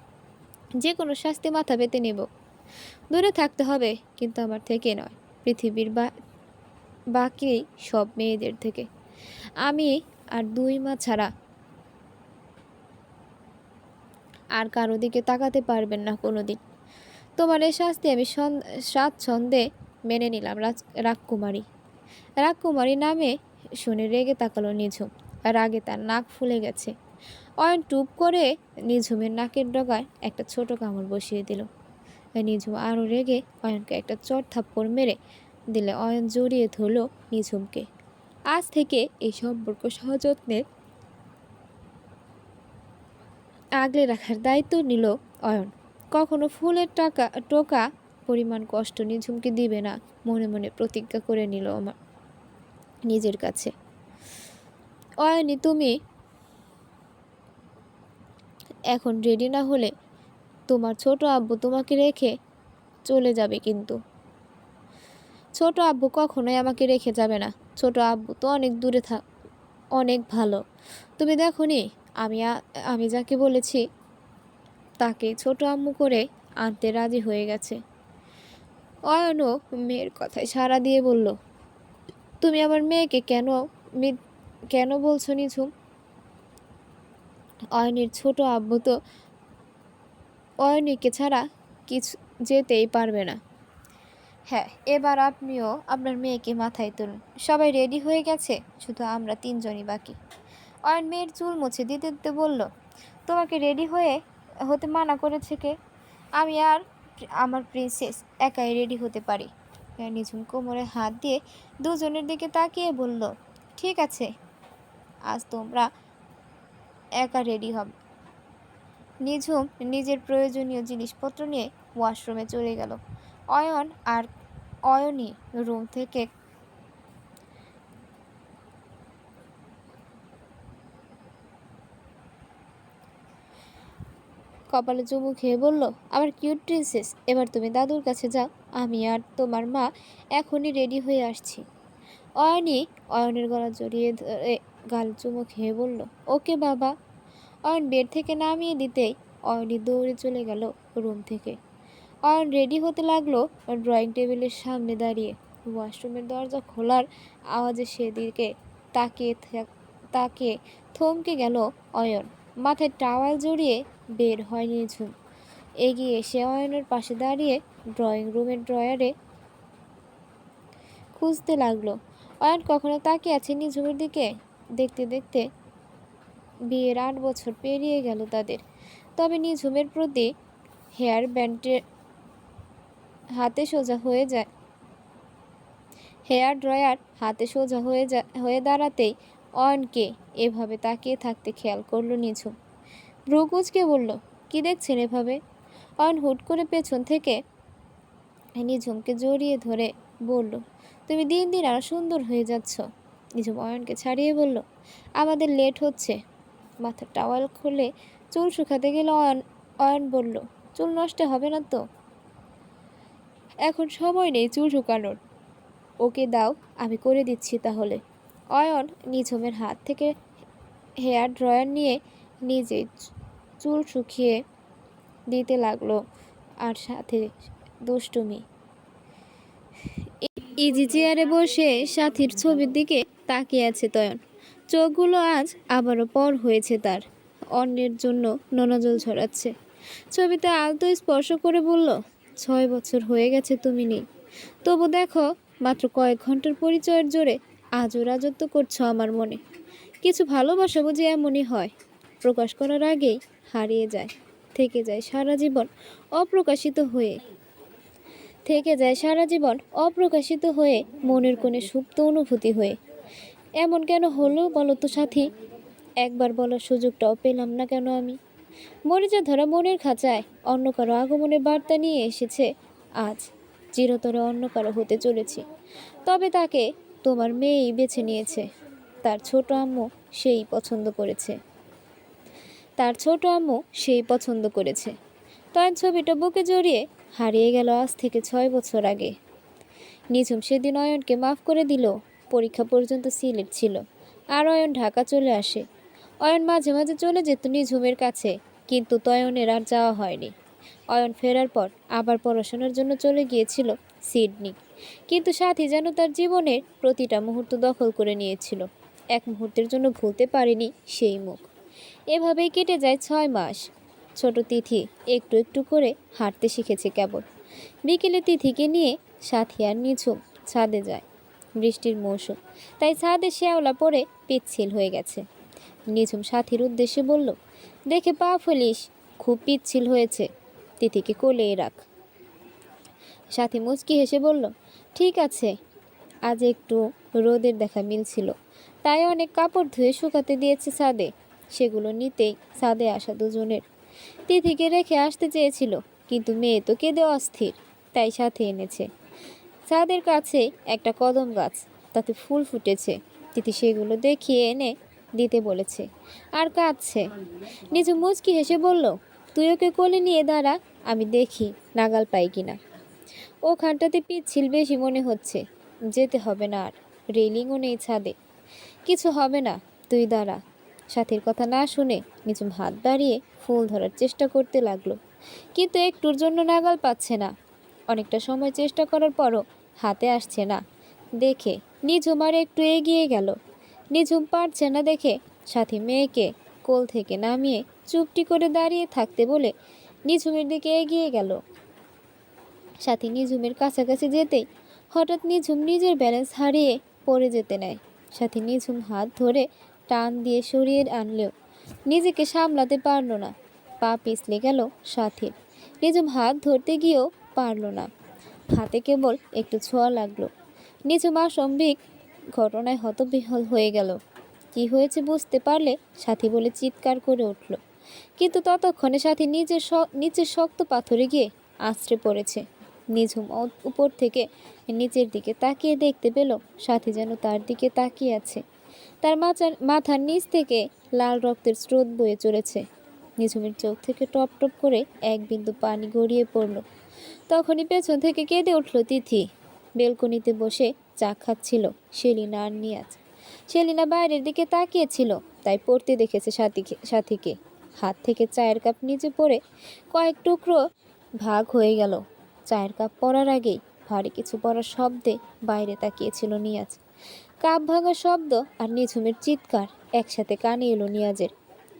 A: যে কোনো শাস্তি মাথা পেতে নেব। দূরে থাকতে হবে, কিন্তু আমার থেকে নয়, পৃথিবীর বাকি সব মেয়েদের থেকে। আমি আর 2 মা ছাড়া আর কারো দিকে তাকাতে পারবেন না কোনোদিন। তোমার এই শাস্তি আমি স্বাচ্ছন্দ্যে মেনে নিলাম রাজকুমারী। রাজকুমারী নামে শুনে রেগে তাকালো নিঝুম। রাগে তার নাক ফুলে গেছে। অয়ন টুপ করে নিঝুমের নাকের ডগায় একটা ছোট কামড় বসিয়ে দিল। নিঝুম আরও রেগে অয়নকে একটা চড় থাপ্পড় মেরে দিলে। অয়ন জড়িয়ে ধরল নিঝুমকে। আজ থেকে এই সম্পর্ক সযত্নে আগলে রাখার দায়িত্ব নিল অয়ন। কখনো ফুলের টোকা পরিমাণ কষ্ট নিঝুমকে দিবে না, মনে মনে প্রতিজ্ঞা করে নিল আমার নিজের কাছে। অয়নি, তুমি এখন রেডি না হলে তোমার ছোট আব্বু তোমাকে রেখে চলে যাবে। কিন্তু ছোট আব্বু কখনোই আমাকে রেখে যাবে না। ছোট আব্বু তো অনেক দূরে অনেক ভালো। তুমি দেখোনি আমি যাকে বলেছি তাকে ছোট আম্মু করে আনতে রাজি হয়ে গেছে। অয়নও মেয়ের কথায় সাড়া দিয়ে বলল, তুমি আমার মেয়েকে কেন বলছো নিঝুম? অয়নের ছোট আব্বু তো অয়নীকে ছাড়া কিছু যেতেই পারবে না। হ্যাঁ, এবার আপনিও আপনার মেয়েকে মাথায় তুলুন। সবাই রেডি হয়ে গেছে, শুধু আমরা 3জনই বাকি। অয়ন মেয়ের চুল মুছে দিতে দিতে বলল, তোমাকে রেডি হতে মানা করেছে কে? আমি আর আমার প্রিন্সেস একাই রেডি হতে পারি। নিঝুম কোমরে হাত দিয়ে দুজনের দিকে তাকিয়ে বলল, ঠিক আছে, আজ তোমরা একা রেডি হবে। নিঝুম নিজের প্রয়োজনীয় জিনিসপত্র নিয়ে ওয়াশরুমে চলে গেল। অয়নি রুম থেকে কপালে চুমু খেয়ে বলল, আমার কিউট প্রিন্সেস, এবার তুমি দাদুর কাছে যাও। আমি আর তোমার মা এখনই রেডি হয়ে আসছি। অয়নের গলা জড়িয়ে ধরে গাল চুমু খেয়ে বলল, ওকে বাবা। অয়ন বেড থেকে নামিয়ে দিতেই অয়নি দৌড়ে চলে গেল রুম থেকে। অয়ন রেডি হতে লাগলো ড্রয়িং টেবিলের সামনে দাঁড়িয়ে। ওয়াশরুমের দরজা খোলার আওয়াজে সেদিকে তাকিয়ে থমকে গেল অয়ন। মাথায় টাওয়াল জড়িয়ে বের হয় নিঝুম। এগিয়ে এসে অয়নের পাশে দাঁড়িয়ে ড্রয়িং রুমের ড্রয়ারে খুঁজতে লাগলো। অয়ন কখনো তাকিয়ে আছে নিঝুমের দিকে? দেখতে দেখতে বিয়ের 8 বছর পেরিয়ে গেল তাদের। তবে নিঝুমের প্রতি হেয়ার ব্যান্ডের হাতে সোজা হয়ে যায় হেয়ার ড্রয়ার হাতে সোজা হয়ে দাঁড়াতেই অয়নকে এভাবে তাকিয়ে থাকতে খেয়াল করলো নিঝুম। ভ্রুকুচকে বলল, কি দেখছেন এভাবে? অয়ন হুট করে পেছন থেকে নিঝুমকে জড়িয়ে ধরে বলল, তুমি দিন দিন আরো সুন্দর হয়ে যাচ্ছ। নিঝুম অয়নকে ছাড়িয়ে বলল, আমাদের লেট হচ্ছে। মাথার টাওয়াল খুলে চুল শুকাতে গেলে অয়ন বলল, চুল নষ্ট হবে না তো? এখন সময় নেই চুল শুকানোর। ওকে দাও, আমি করে দিচ্ছি তাহলে। অয়ন নিঝুমের হাত থেকে হেয়ার ড্রয়ার নিয়ে নিজেই চুল শুকিয়ে দিতে লাগলো, আর সাথে দুষ্টুমি। ইজি চেয়ারে বসে সাথীর ছবির দিকে তাকিয়ে আছে তয়ন। চোখগুলো আজ আবারও পর হয়েছে তার। অন্যের জন্য নোনাজল ঝরাচ্ছে। ছবিতে আলতো স্পর্শ করে বলল, 6 বছর হয়ে গেছে তুমি নেই, তবু দেখো মাত্র কয়েক ঘন্টার পরিচয়ের জোরে আজও রাজত্ব করছো আমার মনে। কিছু ভালোবাসা বুঝি এমনই হয়, প্রকাশ করার আগেই হারিয়ে যায়, থেকে যায় সারা জীবন অপ্রকাশিত হয়ে মনের কোণে সুপ্ত অনুভূতি হয়ে। এমন কেন হলো বলো তো সাথী? একবার বলার সুযোগটাও পেলাম না কেন আমি? মরিচা ধরা মনের খাঁচায় অন্য কারো আগমনের বার্তা নিয়ে এসেছে আজ। চিরতরে অন্য কারো হতে চলেছি, তবে তাকে তোমার মেয়েই বেছে নিয়েছে। তার ছোট আম্মু সেই পছন্দ করেছে তার ছোট আম্মু সেই পছন্দ করেছে তয়ন ছবিটা বুকে জড়িয়ে হারিয়ে গেল আজ থেকে 6 বছর আগে। নিঝুম সেদিন অয়নকে মাফ করে দিল। পরীক্ষা পর্যন্ত সিলেট ছিল, আর অয়ন ঢাকা চলে আসে। অয়ন মাঝে মাঝে চলে যেত নিঝুমের কাছে, কিন্তু তয়নের আর যাওয়া হয়নি। অয়ন ফেরার পর আবার পড়াশোনার জন্য চলে গিয়েছিল সিডনি, কিন্তু সাথী যেন তার জীবনের প্রতিটা মুহূর্ত দখল করে নিয়েছিল। এক মুহূর্তের জন্য ভুলতে পারেনি সেই মুখ। এভাবেই কেটে যায় 6 মাস। ছোট তিথি একটু একটু করে হাঁটতে শিখেছে কেবল। বিকেলে তিথিকে নিয়ে সাথী আর নিঝুম ছাদে যায়। বৃষ্টির মৌসুম, তাই ছাদে শ্যাওলা পড়ে পিচ্ছিল হয়ে গেছে। নিঝুম সাথীর উদ্দেশ্যে বলল, দেখে পা ফেলিস, খুব পিচ্ছিল হয়েছে, তিথিকে কোলে রাখ। সাথী মুচকি হেসে বলল, ঠিক আছে। আজ একটু রোদের দেখা মিলছিল, তাই অনেক কাপড় ধুয়ে শুকাতে দিয়েছে ছাদে। সেগুলো নিতেই ছাদে আসা দুজনের। তিথিকে রেখে আসতে চেয়েছিল, কিন্তু মেয়ে তো কেঁদে অস্থির, তাই সাথে এনেছে। ছাদের কাছে একটা কদম গাছ, তাতে ফুল ফুটেছে। তিথি সেগুলো দেখিয়ে এনে দিতে বলেছে, আর কাঁদছে। নিজে মুচকি হেসে বলল, তুই ওকে কোলে নিয়ে দাঁড়া, আমি দেখি নাগাল পাই কিনা। ওখানটাতে পিচ্ছিল বেশি মনে হচ্ছে, যেতে হবে না আর। রেলিংও নেই ছাদে, কিছু হবে না, তুই দাঁড়া। সাথীর কথা না শুনে নিঝুম হাত বাড়িয়ে ফুল ধরার চেষ্টা করতে লাগলো, কিন্তু একটুর জন্য নাগাল পাচ্ছে না। অনেকটা সময় চেষ্টা করার পরও হাতে আসছে না দেখে নিঝুম আর একটু এগিয়ে গেল। নিঝুম পারছে না দেখে সাথী মেয়েকে কোল থেকে নামিয়ে চুপটি করে দাঁড়িয়ে থাকতে বলে নিঝুমের দিকে এগিয়ে গেল। সাথী নিঝুমের কাছাকাছি যেতেই হঠাৎ নিঝুম নিজের ব্যালেন্স হারিয়ে পড়ে যেতে নেয়। সাথী নিঝুম হাত ধরে টান দিয়ে সরিয়ে আনলেও নিজেকে সামলাতে পারল না। পা পিছলে গেল সাথীর। নিঝুম হাত ধরতে গিয়েও পারল না, হাতে কেবল একটু ছোঁয়া লাগলো। নিঝুম আচম্বিক ঘটনায় হতবিহ্বল হয়ে গেল। কি হয়েছে বুঝতে পারলে সাথী বলে চিৎকার করে উঠল, কিন্তু ততক্ষণে সাথী নিচের শক্ত পাথরে গিয়ে আছড়ে পড়েছে। নিঝুম উপর থেকে নিচের দিকে তাকিয়ে দেখতে পেল সাথী যেন তার দিকে তাকিয়ে আছে। তার মাথার নিচ থেকে লাল রক্তের স্রোত বয়ে চলেছে। নিঝুমের চোখ থেকে টপ টপ করে এক বিন্দু পানি গড়িয়ে পড়ল। তখনই পেছন থেকে কেঁদে উঠল তিথি। বেলকনিতে বসে চা খাচ্ছিল সেলিনা আর নিয়াজ। সেলিনা বাইরের দিকে তাকিয়েছিল, তাই পড়তে দেখেছে সাথীকে। হাত থেকে চায়ের কাপ নিচে পড়ে কয়েক টুকরো ভাগ হয়ে গেল। চায়ের কাপ পড়ার আগেই ভারী কিছু পড়ার শব্দে বাইরে তাকিয়েছিল নিয়াজ। কাপ ভাঙার শব্দ আর নিঝুমের চিৎকার একসাথে কানে এলো নিয়াজের।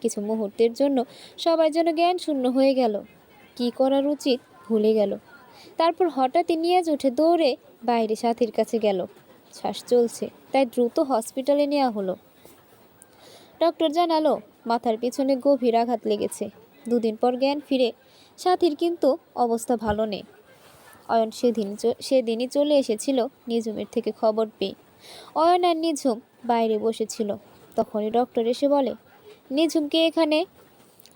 A: কিছু মুহূর্তের জন্য সবাই যেন জ্ঞান শূন্য হয়ে গেল। কি করার উচিত ভুলে গেল। তারপর হঠাৎই নিয়াজ উঠে দৌড়ে বাইরে সাথীর কাছে গেল। শ্বাস চলছে, তাই দ্রুত হসপিটালে নেওয়া হলো। ডক্টর জানালো মাথার পিছনে গভীর আঘাত লেগেছে। 2 দিন পর জ্ঞান ফিরে সাথীর, কিন্তু অবস্থা ভালো নেই। অয়ন সেদিনই চলে এসেছিল নিঝুমের থেকে খবর পেয়ে। অয়ন আর নিঝুম বাইরে বসেছিল, তখনই ডক্টর এসে বলে, নিঝুমকে এখানে।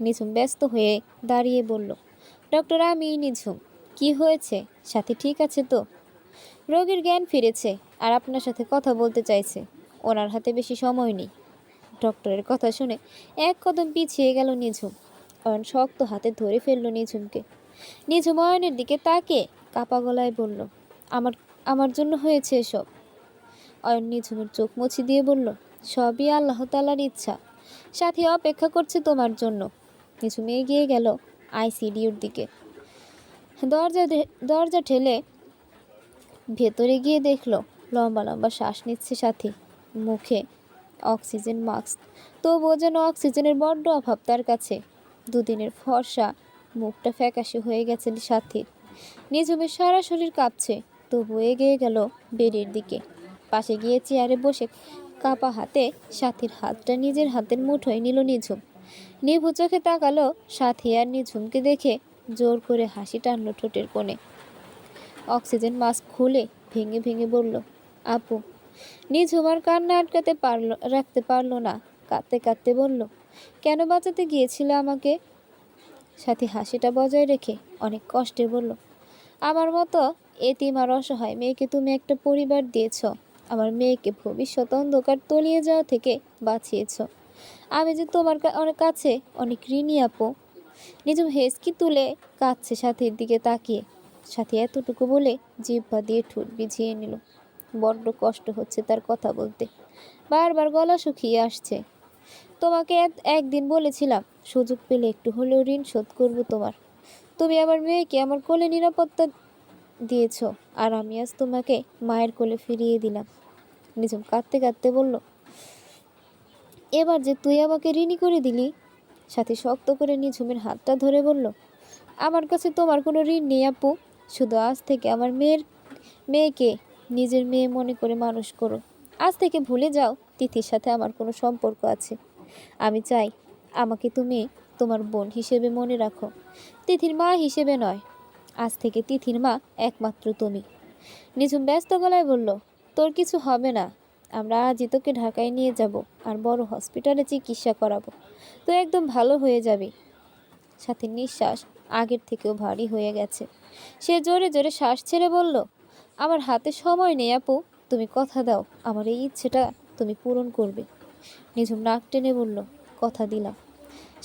A: নিঝুম ব্যস্ত হয়ে দাঁড়িয়ে বলল, ডক্টর আমি নিঝুম। কি হয়েছে, সাথী ঠিক আছে তো? রোগীর জ্ঞান ফিরেছে, আর আপনার সাথে কথা বলতে চাইছে। ওনার হাতে বেশি সময় নেই। ডক্টরের কথা শুনে এক কদম পিছিয়ে গেল নিঝুম। অয়ন শক্ত হাতে ধরে ফেলল নিঝুমকে। নিঝুম অয়নের দিকে তাকে কাপা গলায় বলল, আমার আমার জন্য হয়েছে এসব। অয়ন নিঝুমের চোখ মুছে দিয়ে বলল, সবই আল্লাহ তাআলার ইচ্ছা। সাথী অপেক্ষা করছে তোমার জন্য। নিঝুম এগিয়ে গেল আইসিডিউর দিকে। দরজা ঠেলে ভেতরে গিয়ে দেখলো লম্বা লম্বা শ্বাস নিচ্ছে সাথী, মুখে অক্সিজেন মাস্ক। তবুও যেন অক্সিজেনের বড্ড অভাব তার কাছে। 2 দিনের ফর্সা মুখটা ফ্যাকাশে হয়ে গেছে সাথীর। নিঝুমের সারা শরীর কাঁপছে, তবু এগিয়ে গেল বেডের দিকে। পাশে গিয়ে চেয়ারে বসে কাপা হাতে সাথীর হাতটা নিজের হাতের মুঠোয় নিল নিঝুম। নিভু চোখে তাকালো সাথী, আর নিঝুমকে দেখে জোর করে হাসি টানল ঠোঁটের কোণে। অক্সিজেন মাস্ক খুলে ভেঙে ভেঙে বলল, আপু। নিঝুম আর কান্না রাখতে পারলো না, কাঁদতে কাঁদতে বলল, কেন বাঁচাতে গিয়েছিলে আমাকে? সাথী হাসিটা বজায় রেখে অনেক কষ্টে বলল, আমার মতো এতিম আর অসহায় মেয়েকে তুমি একটা পরিবার দিয়েছ, আমার মেয়েকে ভবিষ্যৎ অন্ধকার তলিয়ে যাওয়া থেকে বাঁচিয়েছ। আমি যে তোমার অনেক কাছে অনেক ঋণী আপু। নিজম হেসকি তুলে কাঁদছে সাথীর দিকে তাকিয়ে। সাথী এতটুকু বলে জিহ্বা দিয়ে ঠোঁট ভিজিয়ে নিল। বড্ড কষ্ট হচ্ছে তার কথা বলতে, বারবার গলা শুকিয়ে আসছে। তোমাকে একদিন বলেছিলাম সুযোগ পেলে একটু হলেও ঋণ শোধ করবো তোমার। তুমি আমার মেয়েকে আমার কোলে নিরাপত্তা দিয়েছ, আর আমি আজ তোমাকে মায়ের কোলে ফিরিয়ে দিলাম। নিজম কাঁদতে কাঁদতে বলল, এবার যে তুই আমাকে ঋণী করে দিলি। সাথী শক্ত করে নিঝুমের হাতটা ধরে বলল, আমার কাছে তোমার কোনো ঋণ নেই আপু। শুধু আজ থেকে আমার মেয়েকে নিজের মেয়ে মনে করে মানুষ করো। আজ থেকে ভুলে যাও তিথির সাথে আমার কোনো সম্পর্ক আছে। আমি চাই আমাকে তুমি তোমার বোন হিসেবে মনে রাখো, তিথির মা হিসেবে নয়। আজ থেকে তিথির মা একমাত্র তুমি। নিঝুম ব্যস্ত গলায় বলল, তোর কিছু হবে না। আমরা আজই তোকে ঢাকায় নিয়ে যাব আর বড় হসপিটালে চিকিৎসা করাবো। তো একদম ভালো হয়ে যাবি। সাথে নিঃশ্বাস আগের থেকেও ভারী হয়ে গেছে। সে জোরে জোরে শ্বাস ছেড়ে বলল, আমার হাতে সময় নেই আপু। তুমি কথা দাও আমার এই ইচ্ছেটা তুমি পূরণ করবে। নিঝুম নাক টেনে বলল, কথা দিলাম।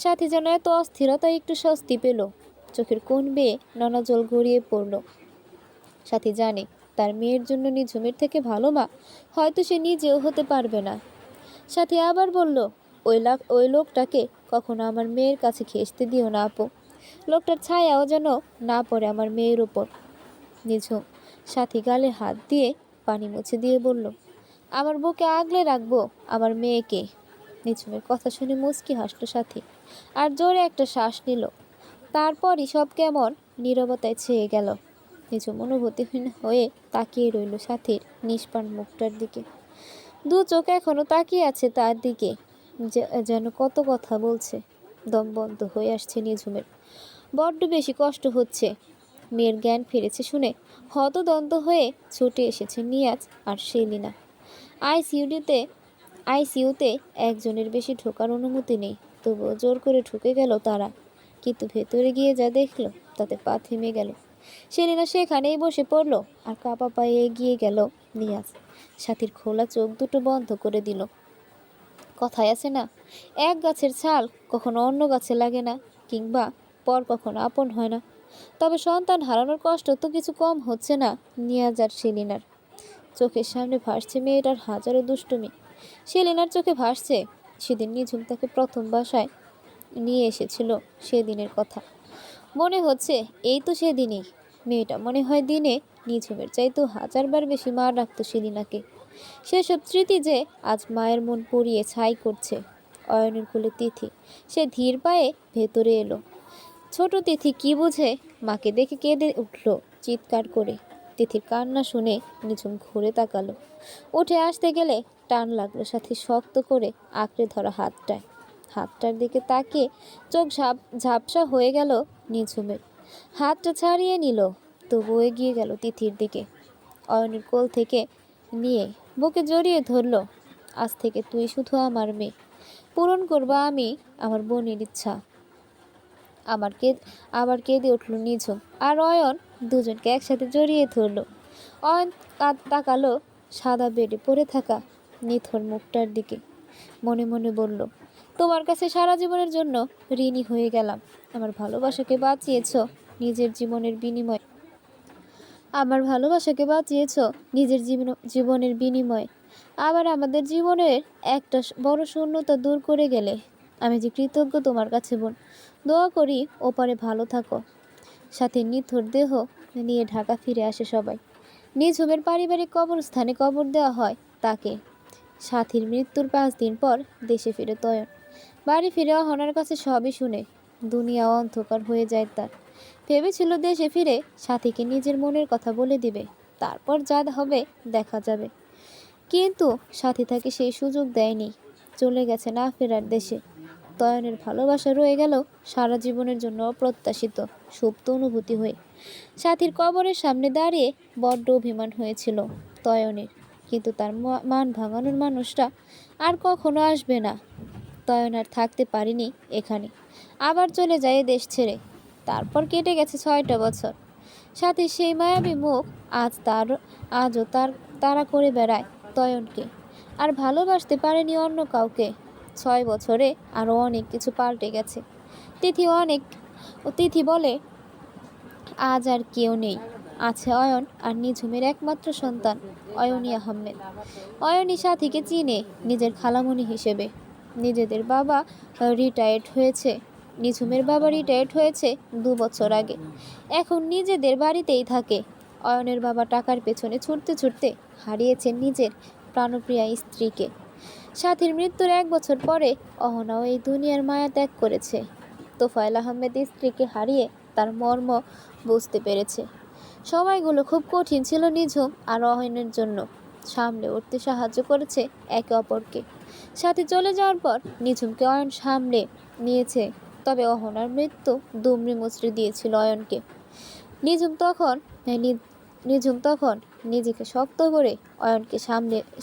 A: সাথী যেন এত অস্থিরতায় একটু স্বস্তি পেল। চোখের কোণ বেয়ে নোনা জল গড়িয়ে পড়ল। সাথী জানে তার মেয়ের জন্য নিঝুমের থেকে ভালো মা হয়তো সে নিজেও হতে পারবে না। সাথী আবার বলল, ওই লোকটাকে কখনো আমার মেয়ের কাছে ঘেঁষতে দিও না আপু। লোকটার ছায়াও যেন না পড়ে আমার মেয়ের ওপর। নিঝুম সাথী গালে হাত দিয়ে পানি মুছে দিয়ে বলল, আমার বুকে আগলে রাখবো আমার মেয়েকে। নিঝুমের কথা শুনে মুচকি হাসল সাথী আর জোরে একটা শ্বাস নিল। তারপরই সব কেমন নীরবতায় ছেয়ে গেল। নিঝুম অনুভূতিহীন হয়ে তাকিয়ে রইল সাথীর নিষ্পাণ মুখটার দিকে। দু চোখ এখনো তাকিয়ে আছে তার দিকে, যেন কত কথা বলছে। দম বন্ধ হয়ে আসছে নিঝুমের। বড্ড বেশি কষ্ট হচ্ছে। মেয়ের জ্ঞান ফিরেছে শুনে হতদন্ত হয়ে ছুটে এসেছে নিয়াজ আর সেলিনা। আইসিইউতে একজনের বেশি ঢোকার অনুমতি নেই, তবুও জোর করে ঢুকে গেল তারা। কিন্তু ভেতরে গিয়ে যা দেখলো তাতে পা থেমে গেল। সেলিনা সেখানেই বসে পড়ল আর কাপা পায়ে এগিয়ে গেল নিয়াজ। সাথীর খোলা চোখ দুটো বন্ধ করে দিল। কথায় আছে না, এক গাছের ছাল কখনো অন্য গাছে লাগে না, কিংবা পর কখনো আপন হয় না। তবে সন্তান হারানোর কষ্ট তো কিছু কম হচ্ছে না নিয়াজ আর সেলিনার। চোখের সামনে ভাসছে মেয়েটার হাজারো দুষ্টুমি। সেলিনার চোখে ভাসছে সেদিন নিঝুম তাকে প্রথম বাসায় নিয়ে এসেছিল সেদিনের কথা। মনে হচ্ছে এই তো সেদিনই। মেয়েটা মনে হয় দিনে নিঝুমের চাইতেও হাজারবার বেশি মা রাখতো সেলিনাকে। সেসব স্মৃতি যে আজ মায়ের মন পুড়িয়ে ছাই করছে। অয়নের কোলে তিথি, সে ধীর পায়ে ভেতরে এলো। ছোট তিথি কি বুঝে, মাকে দেখে কেঁদে উঠল চিৎকার করে। তিথির কান্না শুনে নিঝুম ঘুরে তাকালো। উঠে আসতে গেলে টান লাগলো সাথে শক্ত করে আঁকড়ে ধরা হাতটার দিকে তাকিয়ে চোখ ঝাপসা হয়ে গেল নিঝুমের। হাতটা ছাড়িয়ে নিল, তবু এগিয়ে গেল তিথির দিকে। অয়নের কোল থেকে নিয়ে বুকে জড়িয়ে ধরল। আজ থেকে তুই শুধু আমার মেয়ে, পূরণ করবো আমি আমার বোনের ইচ্ছা। আবার কেঁদে উঠল নিঝুম আর অয়ন, দুজনকে একসাথে জড়িয়ে ধরল। অয়ন তাকালো সাদা বেডে পড়ে থাকা নিথর মুখটার দিকে। মনে মনে বলল, তোমার কাছে সারা জীবনের জন্য ঋণী হয়ে গেলাম। আমার ভালোবাসাকে বাঁচিয়েছ নিজের জীবনের বিনিময়ে। জীবনের বিনিময়ে আবার আমাদের জীবনের একটা বড় শূন্যতা দূর করে গেলে আমি যে কৃতজ্ঞ তোমার কাছে বোন। দোয়া করি ওপারে ভালো থাকো। সাথে নিথর দেহ নিয়ে ঢাকা ফিরে আসে সবাই। নিঝুমের পারিবারিক কবরস্থানে কবর দেওয়া হয় তাকে। সাথীর মৃত্যুর 5 দিন পর দেশে ফিরে তয়ন। বাড়ি ফিরে অহনার কাছে সবই শুনে দুনিয়া অন্ধকার হয়ে যায় তার। ভেবেছিল দেশে ফিরে সাথীকে নিজের মনের কথা বলে দিবে, তারপর যা হবে দেখা যাবে। কিন্তু সাথী তাকে সেই সুযোগ দেয়নি। চলে গেছে না ফেরার দেশে। তয়নের ভালোবাসা রয়ে গেল সারা জীবনের জন্য অপ্রত্যাশিত সুপ্ত অনুভূতি হয়ে। সাথীর কবরের সামনে দাঁড়িয়ে বড্ড অভিমান হয়েছিল তয়নের, কিন্তু তার মান ভাঙানোর মানুষটা আর কখনো আসবে না। তয়ন আর থাকতে পারেনি এখানে, আবার চলে যায় দেশ ছেড়ে। তারপর কেটে গেছে 6টা বছর। সাথে সেই মায়াবী মুখ আজও তারা করে বেড়ায় তয়নকে, আর ভালোবাসতে পারেনি অন্য কাউকে। 6 বছরে আরও অনেক কিছু পাল্টে গেছে। তিথি বলে আজ আর কেউ নেই, আছে অয়ন আর নিঝুমের একমাত্র সন্তান অয়নী আহমেদ। অয়নী সাথীকে চিনে নিজের খালামণি হিসেবে। নিজেদের বাবা রিটায়ার্ড হয়েছে নিঝুমের বাবা রিটায়ার্ড হয়েছে 2 বছর আগে। এখন নিজেদের বাড়িতেই থাকে। অয়নের বাবা টাকার পেছনে ছুটতে ছুটতে হারিয়েছেন নিজের প্রাণপ্রিয়া স্ত্রীকে। সাথীর মৃত্যুর 1 বছর পরে অহনাও এই দুনিয়ার মায়া ত্যাগ করেছে। তোফায়েল আহমেদ স্ত্রীকে হারিয়ে তার মর্ম বুঝতে পেরেছে। সময়গুলো খুব কঠিন ছিল নিঝুম আর অহনের জন্য। সামলে উঠতে সাহায্য করেছে একে অপরকে। সাথী চলে যাওয়ার পর নিঝুমকে অয়ন সামলে নিয়েছে, তবে অহনার মৃত্যু দুমড়ে মুচড়ে দিয়েছিল অয়নকে। নিঝুম তখন নিজেকে শক্ত করে অয়নকে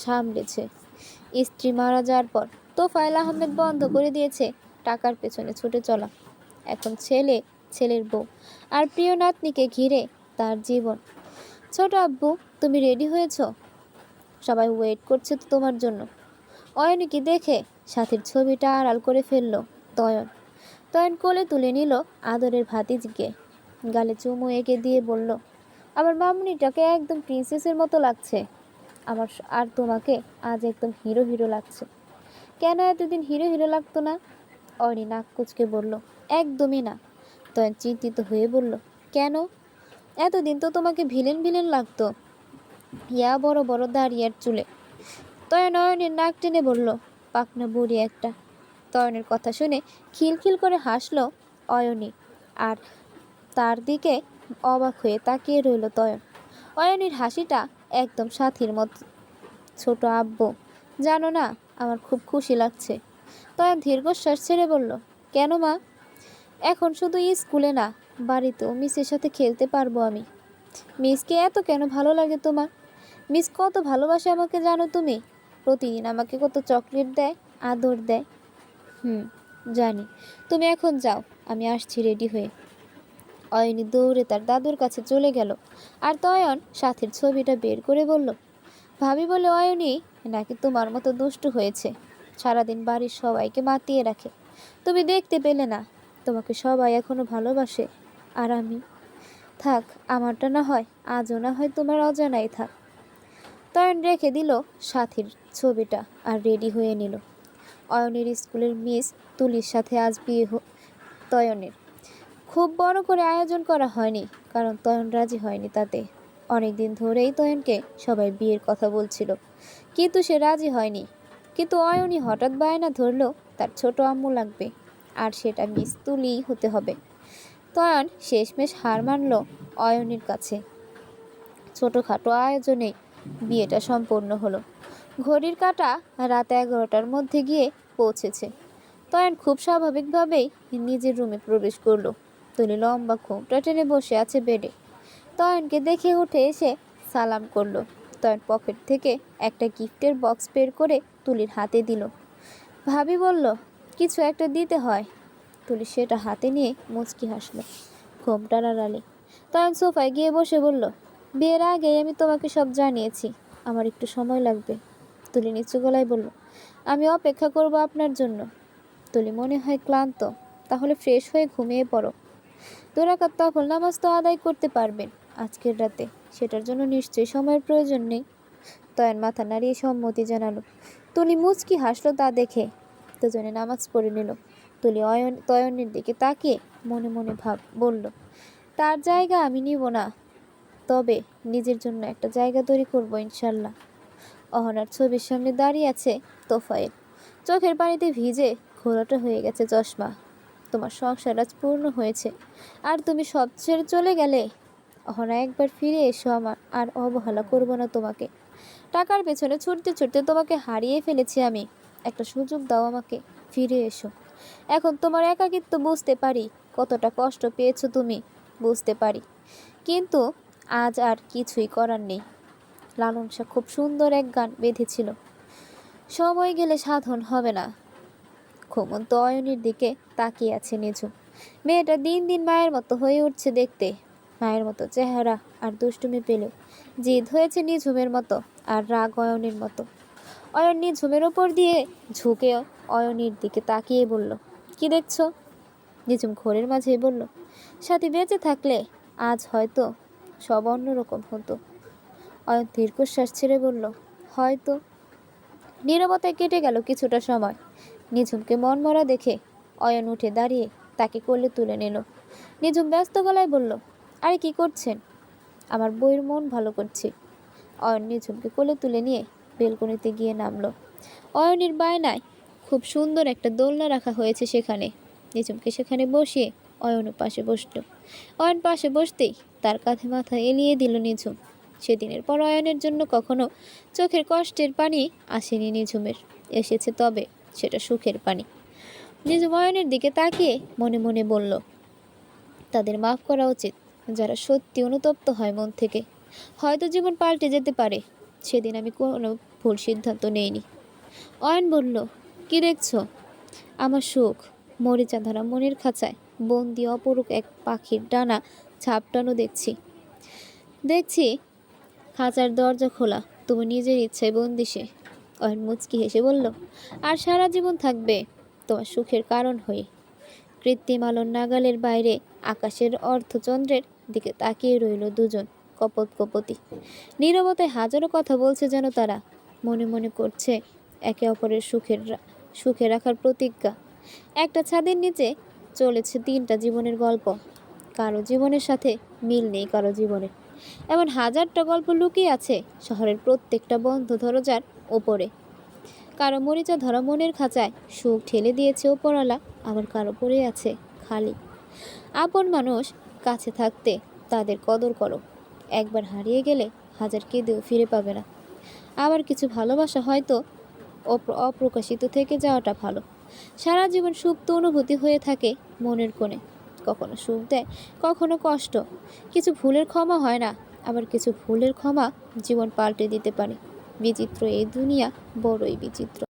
A: সামলেছে। স্ত্রী মারা যাওয়ার পর তোফায়েল আহমেদ বন্ধ করে দিয়েছে টাকার পেছনে ছুটে চলা। এখন ছেলের বউ আর প্রিয় নাতনিকে ঘিরে তার জীবন। ছোট আব্বু, তুমি রেডি হয়েছ? সবাই ওয়েট করছে তো তোমার জন্য। অয়নীকে দেখে সাথীর ছবিটা আড়াল করে ফেলল তয়ন কোলে তুলে নিল আদরের ভাতিজিকে। গালে চুমু এঁকে দিয়ে বলল, আমার মামুনিটাকে একদম প্রিন্সেসের মতো লাগছে। আর তোমাকে আজ একদম হিরো হিরো লাগছে। কেন এতদিন হিরো হিরো লাগতো না? অয়নী নাক কুচকে বলল, একদমই না। তয়ন চিন্তিত হয়ে বলল, কেন? এতদিন তো তোমাকে ভিলেন ভিলেন লাগতো, ইয়া বড় বড় দাড়ি আর চুলে। তয়ন অয়নের নাক টেনে বলল, পাকনা বুড়ি একটা। তয়নের কথা শুনে খিলখিল করে হাসল অয়নী, আর তার দিকে অবাক হয়ে তাকিয়ে রইল তয়ন। অয়নীর হাসিটা একদম সাথীর মতো। ছোট আব্বু, জানো না আমার খুব খুশি লাগছে। তয়ন দীর্ঘশ্বাস ছেড়ে বলল, কেন মা? এখন শুধু স্কুলে না, বাড়িতেও মিসের সাথে খেলতে পারবো আমি। মিসকে এত কেন ভালো লাগে তোমার? মিস কত ভালোবাসে আমাকে জানো তুমি? প্রতিদিন আমাকে কত চকলেট দেয়, আদর দেয়। জানি। তুমি এখন যাও, আমি আসছি রেডি হয়ে। অয়নী দৌড়ে তার দাদুর কাছে চলে গেল, আর তয়ন সাথীর ছবিটা বের করে বলল, ভাবি বলে অয়নী নাকি তোমার মতো দুষ্টু হয়েছে। সারাদিন বাড়ির সবাইকে মাতিয়ে রাখে, তুমি দেখতে পেলে না। তোমাকে সবাই এখনো ভালোবাসে, আর আমি? থাক, আমারটা না হয় আজও, না হয় তোমার অজানাই থাক। তয়ন রেখে দিল সাথীর ছবিটা আর রেডি হয়ে নিল। অয়নের স্কুলের মিস তুলির সাথে আজ বিয়ে তয়নের। খুব বড় করে আয়োজন করা হয়নি, কারণ তয়ন রাজি হয়নি তাতে। অনেক দিন ধরেই তয়নকে সবাই বিয়ের কথা বলছিল, কিন্তু সে রাজি হয়নি। কিন্তু অয়নী হঠাৎ বায়না ধরল তার ছোট আম্মু লাগবে, আর সেটা মিস তুলিই হতে হবে। তয়ন শেষমেশ হার মানল অয়নীর কাছে। ছোটোখাটো আয়োজনে বিয়েটা সম্পন্ন হলো। ঘড়ির কাঁটা রাত 11টার মধ্যে গিয়ে পৌঁছেছে। তয়ন খুব স্বাভাবিকভাবেই নিজের রুমে প্রবেশ করলো। তুলি লম্বা ঘোমটা টেনে বসে আছে বেডে। তয়নকে দেখে উঠে এসে সালাম করলো। তয়ন পকেট থেকে একটা গিফটের বক্স বের করে তুলির হাতে দিল। ভাবি বলল, কিছু একটা দিতে হয়। তুলি সেটা হাতে নিয়ে মুচকি হাসলো ঘোমটার আড়ালে। তয়ন সোফায় গিয়ে বসে বলল, বিয়ের আগেই আমি তোমাকে সব জানিয়েছি, আমার একটু সময় লাগবে। তুলি নিচু গলায় বলল, আমি অপেক্ষা করব আপনার জন্য। তুলি মনে হয় ক্লান্ত, তাহলে ফ্রেশ হয়ে ঘুমিয়ে পড়ো। 2 রাকাত নফল নামাজ তো আদায় করতে পারবেন আজকের রাতে, সেটার জন্য নিশ্চয়ই সময়ের প্রয়োজন নেই। তয়ন মাথা নাড়িয়ে সম্মতি জানালো। তুলি মুচকি হাসলো তা দেখে। দুজনে নামাজ পড়ে নিল। তুলি তয়নের দিকে তাকিয়ে মনে মনে বলল, তার জায়গা আমি নিব না, তবে নিজের জন্য একটা জায়গা তৈরি করব ইনশাল্লাহ। অহনার ছবির সামনে দাঁড়িয়ে আছে তোফায়েল, চোখের পানিতে ভিজে ঘোলাটা হয়ে গেছে চশমা। তোমার সংসার আজ পূর্ণ হয়েছে, আর তুমি সব ছেড়ে চলে গেলে। অহনা, একবার ফিরে এসো, আমার আর অবহেলা করবো না তোমাকে। টাকার পেছনে ছুটতে ছুটতে তোমাকে হারিয়ে ফেলেছি আমি। একটা সুযোগ দাও আমাকে, ফিরে এসো। এখন তোমার একাকিত্ব বুঝতে পারি, কতটা কষ্ট পেয়েছো তুমি বুঝতে পারি, কিন্তু আজ আর কিছুই করার নেই। লালন শাহ খুব সুন্দর এক গান বেঁধেছিল, সময় গেলে সাধন হবে না। ঘুমন্ত অয়নীর দিকে তাকিয়ে আছে নিঝুম। মেয়েটা দিন দিন মায়ের মতো হয়ে উঠছে দেখতে। মায়ের মতো চেহারা আর দুষ্টুমি পেলেও জিদ হয়েছে নিঝুমের মতো আর রাগ অয়নের মতো। অয়ন নিঝুমের ওপর দিয়ে ঝুঁকে অয়নের দিকে তাকিয়ে বলল, কি দেখছো? নিঝুম ঘোরের মাঝে বলল, সাথী বেঁচে থাকলে আজ হয়তো সব অন্যরকম হতো। অয়ন দীর্ঘশ্বাস ছেড়ে বলল, হয়তো। নীরবতায় কেটে গেল কিছুটা সময়। নিঝুমকে মনমরা দেখে অয়ন উঠে দাঁড়িয়ে তাকে কোলে তুলে নিল। নিঝুম ব্যস্ত গলায় বলল, আরে কি করছেন? আমার বইয়ের মন ভালো করছি। অয়ন নিঝুমকে কোলে তুলে নিয়ে বেলকনিতে গিয়ে নামলো। অয়নের বায়নায় খুব সুন্দর একটা দোলনা রাখা হয়েছে সেখানে। নিঝুমকে সেখানে বসিয়ে অয়নও পাশে বসলো। অয়ন পাশে বসতেই তার কাঁধে মাথা এলিয়ে দিল নিঝুম। সেদিনের পর অয়নের জন্য কখনো চোখের কষ্টের পানি আসেনি নিঝুমের। এসেছে তবে সেটা সুখের পানি। নিঝুম অয়নের দিকে তাকিয়ে মনে মনে বলল, তাদের মাফ করা উচিত যারা সত্যি অনুতপ্ত হয় মন থেকে। হয়তো জীবন পাল্টে যেতে পারে। সেদিন আমি কোনো ভুল সিদ্ধান্ত নেইনি। অয়ন বলল, কি দেখছো? আমার সুখ মরিচা ধরা মনের খাঁচায় বন্দি অপরূপ এক পাখির ডানা ঝাপটানো দেখছি। খাঁচার দরজা খোলা, তুমি নিজের ইচ্ছায় বন্দিশে। অয়ন মুচকি হেসে বলল, আর সারা জীবন থাকবে তোমার সুখের কারণ হয়ে। কৃত্রিম আলোর নাগালের বাইরে আকাশের অর্ধচন্দ্রের দিকে তাকিয়ে রইল দুজন কপত কপতি। নীরবতায় হাজারো কথা বলছে যেন তারা। মনে মনে করছে একে অপরের সুখে রাখার প্রতিজ্ঞা। একটা ছাদের নিচে চলেছে তিনটা জীবনের গল্প। কারো জীবনের সাথে মিল নেই কারো জীবনের। এমন হাজারটা গল্প লুকিয়ে আছে শহরের প্রত্যেকটা বন্ধ দরজার ওপরে। কারো মরিচা ধরা মনের খাঁচায় সুখ ঠেলে দিয়েছে ওপরওয়ালা, আবার কারো পড়ে আছে খালি। আপন মানুষ কাছে থাকতে তাদের কদর করো। একবার হারিয়ে গেলে হাজার কেঁদেও ফিরে পাবে না। আবার কিছু ভালোবাসা হয়তো অপ্রকাশিত থেকে যাওয়াটা ভালো। সারা জীবন সুপ্ত অনুভূতি হয়ে থাকে মনের কোণে। কখনো সুখ দেয়, কখনো কষ্ট। কিছু ভুলের ক্ষমা হয় না, আবার কিছু ভুলের ক্ষমা জীবন পাল্টে দিতে পারে। বিচিত্র এই দুনিয়া, বড়ই বিচিত্র।